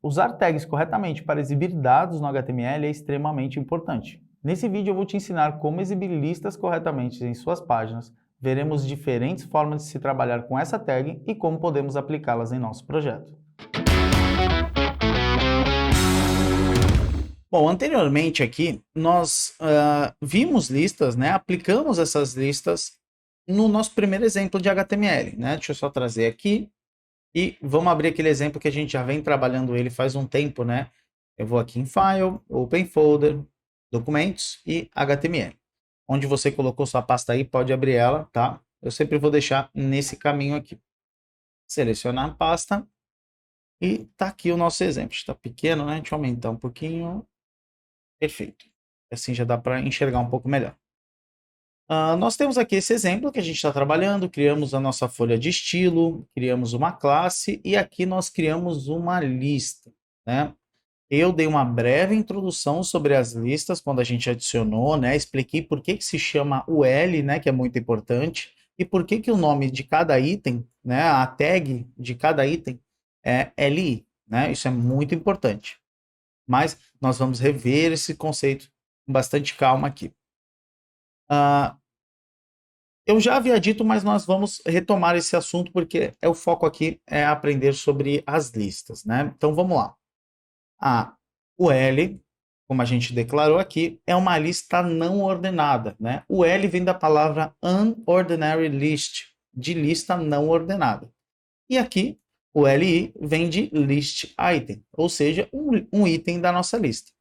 Usar tags corretamente para exibir dados no HTML é extremamente importante. Nesse vídeo eu vou te ensinar como exibir listas corretamente em suas páginas, veremos diferentes formas de se trabalhar com essa tag e como podemos aplicá-las em nosso projeto. Bom, anteriormente aqui nós vimos listas, né? Aplicamos essas listas no nosso primeiro exemplo de HTML, né? Deixa eu só trazer aqui. E vamos abrir aquele exemplo que a gente já vem trabalhando ele faz um tempo, né? Eu vou aqui em File, Open Folder, Documentos e HTML. Onde você colocou sua pasta aí, pode abrir ela, tá? Eu sempre vou deixar nesse caminho aqui. Selecionar a pasta e tá aqui o nosso exemplo. Está pequeno, né? Deixa eu aumentar um pouquinho. Perfeito. Assim já dá para enxergar um pouco melhor. Nós temos aqui esse exemplo que a gente está trabalhando, criamos a nossa folha de estilo, criamos uma classe e aqui nós criamos uma lista, né? Eu dei uma breve introdução sobre as listas quando a gente adicionou, né? Expliquei por que que se chama UL, né? Que é muito importante, e por que que o nome de cada item, né? A tag de cada item é LI, né? Isso é muito importante. Mas nós vamos rever esse conceito com bastante calma aqui. Eu já havia dito, mas nós vamos retomar esse assunto porque o foco aqui é aprender sobre as listas, né? Então vamos lá. O L, como a gente declarou aqui, é uma lista não ordenada, né? O L vem da palavra unordinary list, de lista não ordenada. E aqui o LI vem de list item, ou seja, um item da nossa lista.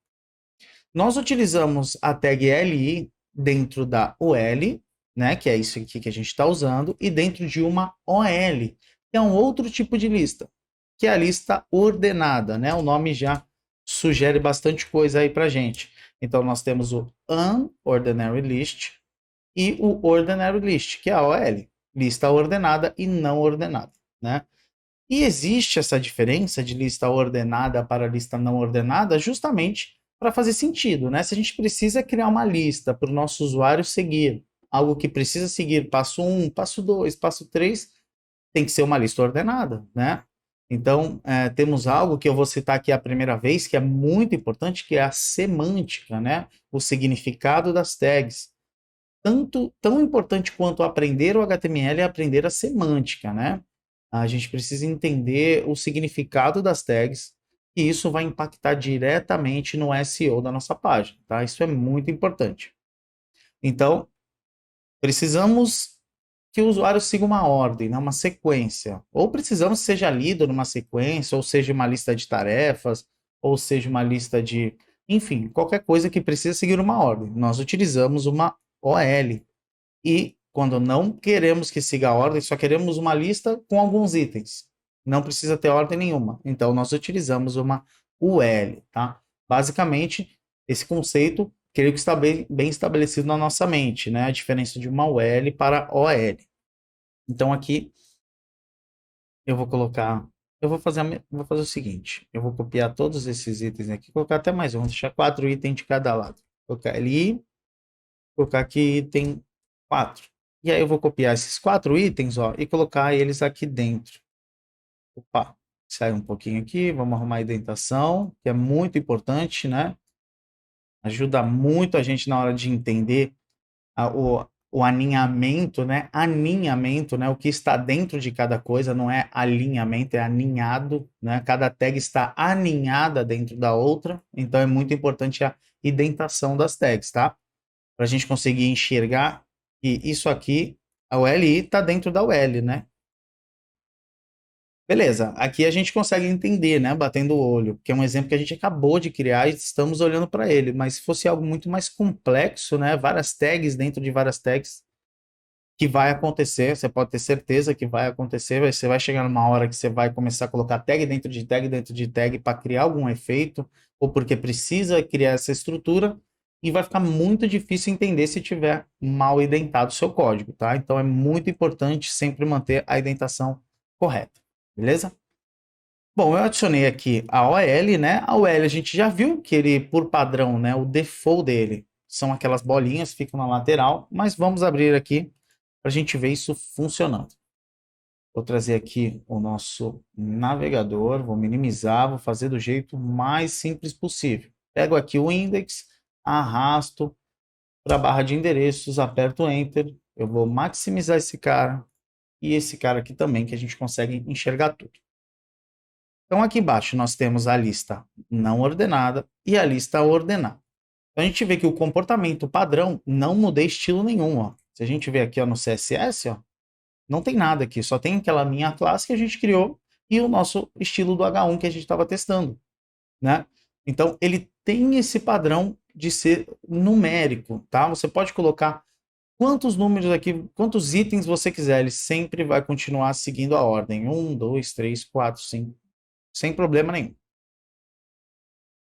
Nós utilizamos a tag LI dentro da UL, né, que é isso aqui que a gente está usando, e dentro de uma OL, que é um outro tipo de lista, que é a lista ordenada, né? O nome já sugere bastante coisa aí para a gente. Então, nós temos o unordinary list e o ordinary list, que é a OL, lista ordenada e não ordenada, né? E existe essa diferença de lista ordenada para lista não ordenada justamente para fazer sentido, né? Se a gente precisa criar uma lista para o nosso usuário seguir, algo que precisa seguir passo 1, passo 2, passo 3, tem que ser uma lista ordenada, né? Então, temos algo que eu vou citar aqui a primeira vez, que é muito importante, que é a semântica, né? O significado das tags. Tão importante quanto aprender o HTML é aprender a semântica, né? A gente precisa entender o significado das tags, e isso vai impactar diretamente no SEO da nossa página, tá? Isso é muito importante. Então, precisamos que o usuário siga uma ordem, né, uma sequência. Ou precisamos que seja lido numa sequência, ou seja uma lista de tarefas, ou seja uma lista de... Enfim, qualquer coisa que precisa seguir uma ordem. Nós utilizamos uma OL. E quando não queremos que siga a ordem, só queremos uma lista com alguns itens. Não precisa ter ordem nenhuma. Então, nós utilizamos uma UL, tá? Basicamente, esse conceito, creio que está bem estabelecido na nossa mente, né? A diferença de uma UL para OL. Então, aqui, eu vou colocar... vou fazer o seguinte. Eu vou copiar todos esses itens aqui, colocar até mais um. Vou deixar 4 itens de cada lado. Colocar LI, colocar aqui item 4. E aí eu vou copiar esses 4 itens, ó, e colocar eles aqui dentro. Opa, sai um pouquinho aqui, vamos arrumar a indentação, que é muito importante, né? Ajuda muito a gente na hora de entender o aninhamento, né? Aninhamento, né? O que está dentro de cada coisa, não é alinhamento, é aninhado, né? Cada tag está aninhada dentro da outra, então é muito importante a indentação das tags, tá? Para a gente conseguir enxergar que isso aqui, a ULI está dentro da UL, né? Beleza, aqui a gente consegue entender, né? Batendo o olho, que é um exemplo que a gente acabou de criar e estamos olhando para ele, mas se fosse algo muito mais complexo, né? Várias tags dentro de várias tags, que vai acontecer, você pode ter certeza que vai acontecer, você vai chegar numa hora que você vai começar a colocar tag dentro de tag para criar algum efeito, ou porque precisa criar essa estrutura, e vai ficar muito difícil entender se tiver mal indentado o seu código, tá? Então é muito importante sempre manter a indentação correta, beleza? Bom, eu adicionei aqui a OL, né? A OL a gente já viu que ele, por padrão, né? O default dele são aquelas bolinhas que ficam na lateral, mas vamos abrir aqui para a gente ver isso funcionando. Vou trazer aqui o nosso navegador, vou minimizar, vou fazer do jeito mais simples possível. Pego aqui o index, arrasto para a barra de endereços, aperto Enter, eu vou maximizar esse cara e esse cara aqui também, que a gente consegue enxergar tudo. Então aqui embaixo nós temos a lista não ordenada e a lista ordenada. Então, a gente vê que o comportamento padrão não mudei estilo nenhum. Ó. Se a gente ver aqui ó, no CSS, ó, não tem nada aqui, só tem aquela minha classe que a gente criou e o nosso estilo do H1 que a gente estava testando, né? Então, ele tem esse padrão de ser numérico, tá? Você pode colocar quantos números aqui, quantos itens você quiser, ele sempre vai continuar seguindo a ordem. 1, 2, 3, 4, 5, sem problema nenhum.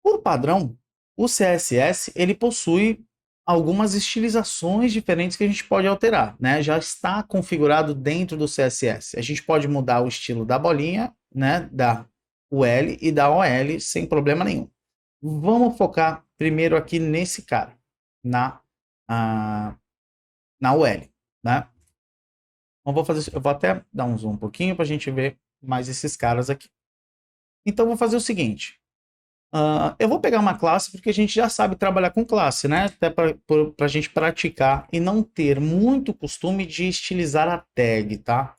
Por padrão, o CSS ele possui algumas estilizações diferentes que a gente pode alterar, né? Já está configurado dentro do CSS. A gente pode mudar o estilo da bolinha, né? Da UL e da OL sem problema nenhum. Vamos focar primeiro aqui nesse cara, na UL, né? Eu vou até dar um zoom um pouquinho para a gente ver mais esses caras aqui. Então, vou fazer o seguinte. Eu vou pegar uma classe porque a gente já sabe trabalhar com classe, né? Até para a gente praticar e não ter muito costume de estilizar a tag, tá?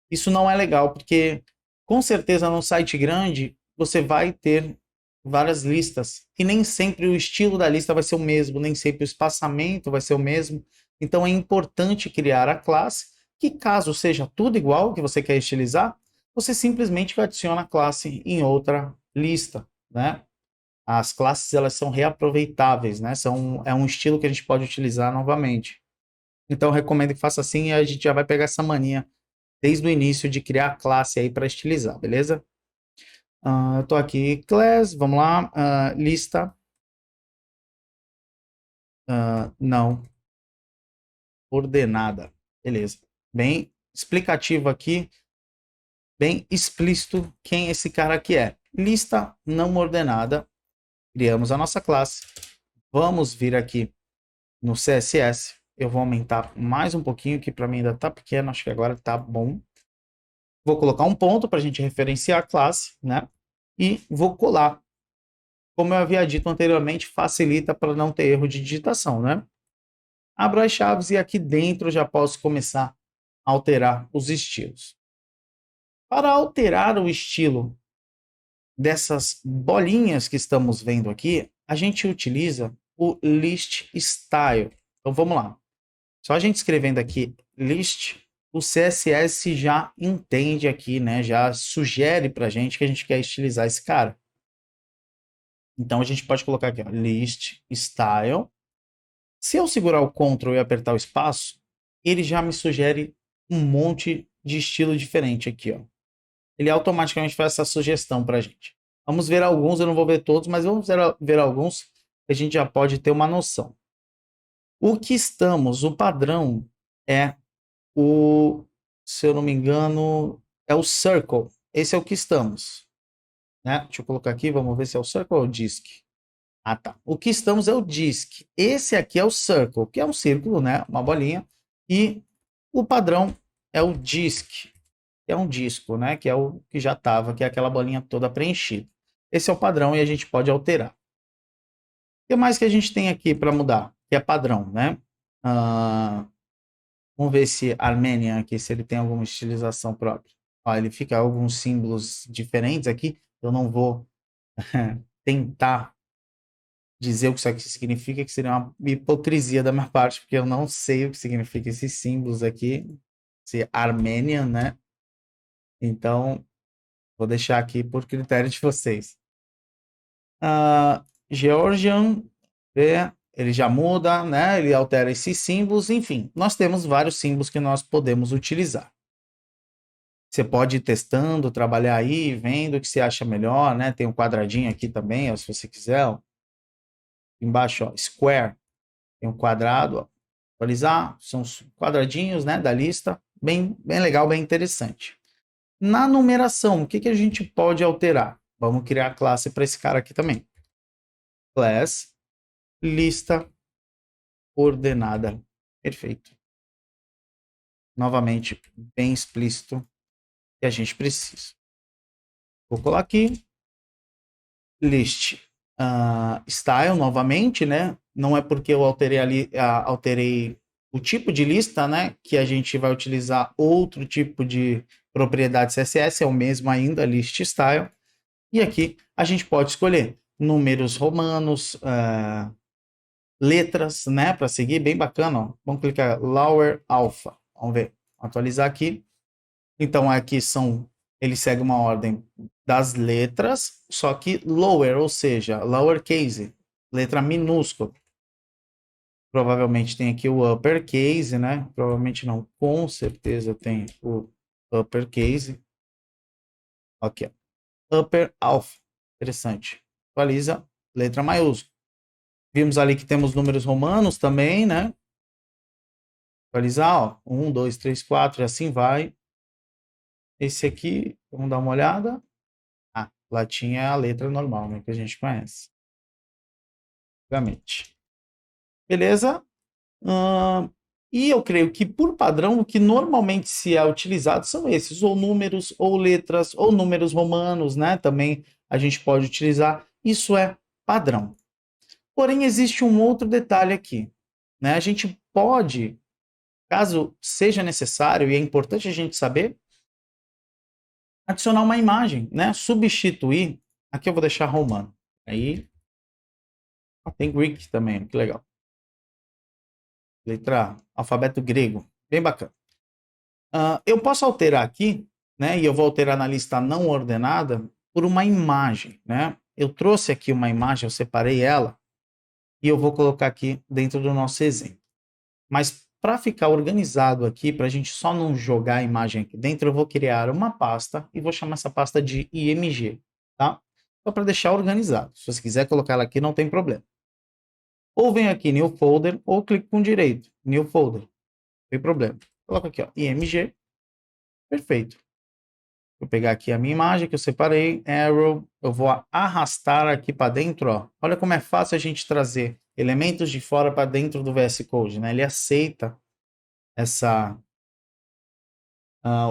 Isso não é legal, porque com certeza no site grande você vai ter várias listas e nem sempre o estilo da lista vai ser o mesmo, nem sempre o espaçamento vai ser o mesmo. Então é importante criar a classe que, caso seja tudo igual que você quer estilizar, você simplesmente adiciona a classe em outra lista, né? As classes elas são reaproveitáveis, né? É um estilo que a gente pode utilizar novamente. Então, eu recomendo que faça assim e a gente já vai pegar essa mania desde o início de criar a classe aí para estilizar, beleza? Eu tô aqui, class, vamos lá, lista, não, ordenada, beleza. Bem explicativo aqui, bem explícito quem esse cara aqui é. Lista não ordenada, criamos a nossa classe. Vamos vir aqui no CSS, eu vou aumentar mais um pouquinho, que para mim ainda está pequeno, acho que agora está bom. Vou colocar um ponto para a gente referenciar a classe, né? E vou colar. Como eu havia dito anteriormente, facilita para não ter erro de digitação, né? Abro as chaves e aqui dentro já posso começar a alterar os estilos. Para alterar o estilo dessas bolinhas que estamos vendo aqui, a gente utiliza o list style. Então vamos lá. Só a gente escrevendo aqui list, o CSS já entende aqui, né? Já sugere para a gente que a gente quer estilizar esse cara. Então a gente pode colocar aqui, ó, list style. Se eu segurar o Ctrl e apertar o espaço, ele já me sugere um monte de estilo diferente aqui, ó. Ele automaticamente faz essa sugestão para a gente. Vamos ver alguns, eu não vou ver todos, mas vamos ver alguns que a gente já pode ter uma noção. O padrão é se eu não me engano, é o Circle. Esse é o que estamos. Né? Deixa eu colocar aqui, vamos ver se é o Circle ou o Disk. Ah, tá. O que estamos é o Disk. Esse aqui é o Circle, que é um círculo, né? Uma bolinha. E o padrão é o Disk, que é um disco, né? Que é o que já estava, que é aquela bolinha toda preenchida. Esse é o padrão e a gente pode alterar. O que mais que a gente tem aqui para mudar? Que é padrão, né? Vamos ver se Armenian aqui, se ele tem alguma estilização própria. Ó, ele fica alguns símbolos diferentes aqui. Eu não vou tentar dizer o que isso aqui significa, que seria uma hipocrisia da minha parte, porque eu não sei o que significa esses símbolos aqui. Se Armenian, né? Então, vou deixar aqui por critério de vocês. Georgian, ele já muda, né? Ele altera esses símbolos, enfim. Nós temos vários símbolos que nós podemos utilizar. Você pode ir testando, trabalhar aí, vendo o que você acha melhor, né? Tem um quadradinho aqui também, ó, se você quiser. Ó. Embaixo, ó, square, tem um quadrado. Ó. Atualizar, são os quadradinhos, né, da lista. Bem legal, bem interessante. Na numeração, o que a gente pode alterar? Vamos criar a classe para esse cara aqui também. Class, lista ordenada. Perfeito. Novamente, bem explícito. que a gente precisa. Vou colar aqui, list style novamente, né? Não é porque eu alterei ali, alterei o tipo de lista, né? Que a gente vai utilizar outro tipo de propriedade CSS, é o mesmo ainda, list style. E aqui a gente pode escolher números romanos, letras, né? Para seguir, bem bacana. Ó. Vamos clicar lower alpha. Vamos ver. Atualizar aqui. Então aqui ele segue uma ordem das letras, só que lower, ou seja, lowercase, letra minúscula. Provavelmente tem aqui o uppercase, né? Provavelmente não, com certeza tem o uppercase. Aqui, ó. Upper alpha. Interessante. Atualiza, letra maiúscula. Vimos ali que temos números romanos também, né? Atualizar, ó. 1, 2, 3, 4, e assim vai. Esse aqui, vamos dar uma olhada. Latim é a letra normal, né? Que a gente conhece. Obviamente. Beleza? E eu creio que, por padrão, o que normalmente se é utilizado são esses, ou números, ou letras, ou números romanos, né? Também a gente pode utilizar. Isso é padrão. Porém, existe um outro detalhe aqui, né? A gente pode, caso seja necessário, e é importante a gente saber, adicionar uma imagem, né? Substituir. Aqui eu vou deixar romano. Aí tem Greek também, que legal. Letra alfabeto grego, bem bacana. Eu posso alterar aqui, né? E eu vou alterar na lista não ordenada por uma imagem, né? Eu trouxe aqui uma imagem, eu separei ela e eu vou colocar aqui dentro do nosso exemplo. Mas para ficar organizado aqui, para a gente só não jogar a imagem aqui dentro, eu vou criar uma pasta e vou chamar essa pasta de IMG, tá? Só para deixar organizado. Se você quiser colocar ela aqui, não tem problema. Ou vem aqui New Folder, ou clique com direito, New Folder. Não tem problema. Coloca aqui, ó, IMG. Perfeito. Vou pegar aqui a minha imagem que eu separei, Arrow. Eu vou arrastar aqui para dentro, ó. Olha como é fácil a gente trazer elementos de fora para dentro do VS Code, né? Ele aceita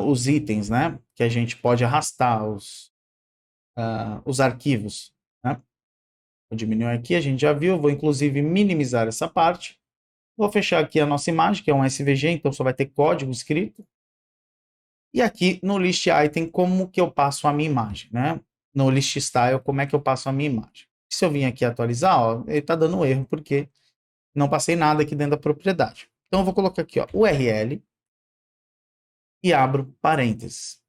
os itens, né? Que a gente pode arrastar, os arquivos, né? Vou diminuir aqui, a gente já viu. Vou inclusive minimizar essa parte. Vou fechar aqui a nossa imagem, que é um SVG, então só vai ter código escrito. E aqui no list item, como que eu passo a minha imagem, né? No list style, como é que eu passo a minha imagem? Se eu vim aqui atualizar, ó, ele está dando erro porque não passei nada aqui dentro da propriedade. Então eu vou colocar aqui, ó, URL e abro parênteses.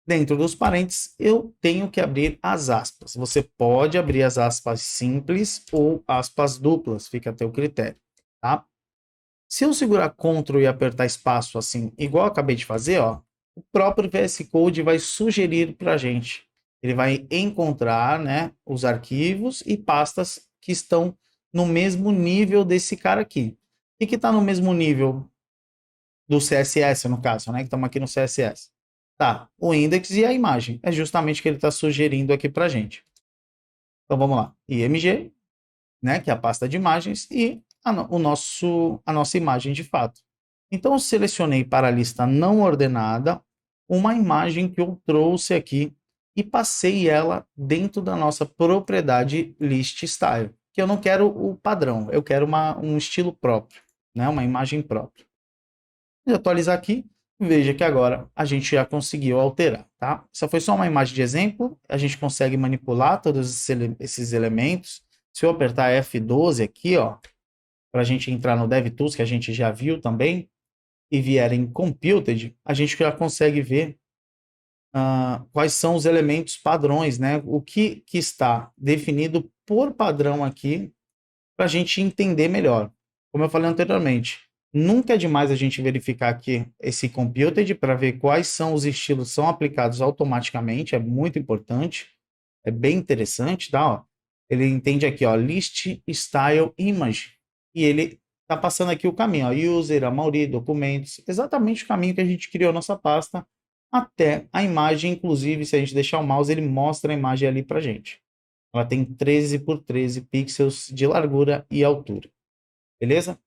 Dentro dos parênteses, eu tenho que abrir as aspas. Você pode abrir as aspas simples ou aspas duplas, fica a teu critério, tá? Se eu segurar Ctrl e apertar espaço assim, igual eu acabei de fazer, ó, o próprio VS Code vai sugerir para a gente. Ele vai encontrar, né, os arquivos e pastas que estão no mesmo nível desse cara aqui. O que está no mesmo nível do CSS, no caso, né? Que estamos aqui no CSS. Tá, o index e a imagem. É justamente o que ele está sugerindo aqui para a gente. Então vamos lá. IMG, né, que é a pasta de imagens, e a nossa imagem de fato. Então, eu selecionei para a lista não ordenada uma imagem que eu trouxe aqui e passei ela dentro da nossa propriedade list style, que eu não quero o padrão, eu quero um estilo próprio, né, uma imagem própria. Vou atualizar aqui, veja que agora a gente já conseguiu alterar, tá? Essa foi só uma imagem de exemplo, a gente consegue manipular todos esses elementos. Se eu apertar F12 aqui, ó, para a gente entrar no DevTools, que a gente já viu também, e vier em Computed, a gente já consegue ver quais são os elementos padrões, né? O que está definido por padrão aqui, para a gente entender melhor. Como eu falei anteriormente, nunca é demais a gente verificar aqui esse Computed para ver quais são os estilos que são aplicados automaticamente, é muito importante, é bem interessante, tá? Ó, ele entende aqui, ó, List Style Image, e ele está passando aqui o caminho, ó, User, a maioria, documentos, exatamente o caminho que a gente criou nossa pasta, até a imagem, inclusive, se a gente deixar o mouse, ele mostra a imagem ali para gente. Ela tem 13 por 13 pixels de largura e altura. Beleza?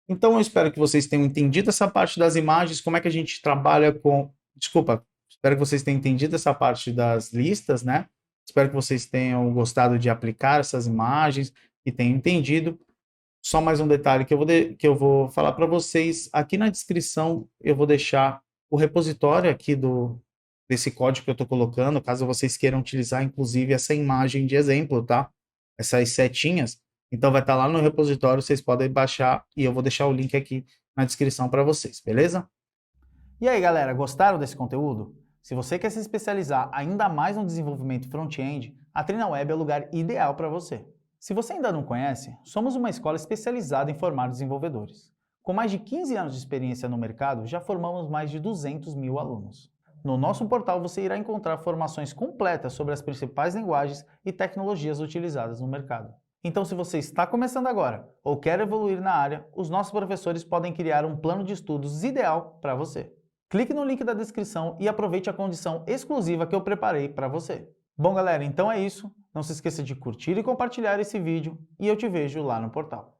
Então, eu espero que vocês tenham entendido essa parte das imagens, como é que a gente trabalha com... Desculpa, Espero que vocês tenham entendido essa parte das listas, né? Espero que vocês tenham gostado de aplicar essas imagens e tenham entendido. Só mais um detalhe que eu vou falar para vocês. Aqui na descrição eu vou deixar o repositório aqui desse código que eu estou colocando, caso vocês queiram utilizar, inclusive, essa imagem de exemplo, tá? Essas setinhas. Então vai estar lá no repositório, vocês podem baixar e eu vou deixar o link aqui na descrição para vocês, beleza? E aí, galera, gostaram desse conteúdo? Se você quer se especializar ainda mais no desenvolvimento front-end, a TreinaWeb é o lugar ideal para você. Se você ainda não conhece, somos uma escola especializada em formar desenvolvedores. Com mais de 15 anos de experiência no mercado, já formamos mais de 200 mil alunos. No nosso portal você irá encontrar formações completas sobre as principais linguagens e tecnologias utilizadas no mercado. Então, se você está começando agora ou quer evoluir na área, os nossos professores podem criar um plano de estudos ideal para você. Clique no link da descrição e aproveite a condição exclusiva que eu preparei para você. Bom, galera, então é isso. Não se esqueça de curtir e compartilhar esse vídeo e eu te vejo lá no portal.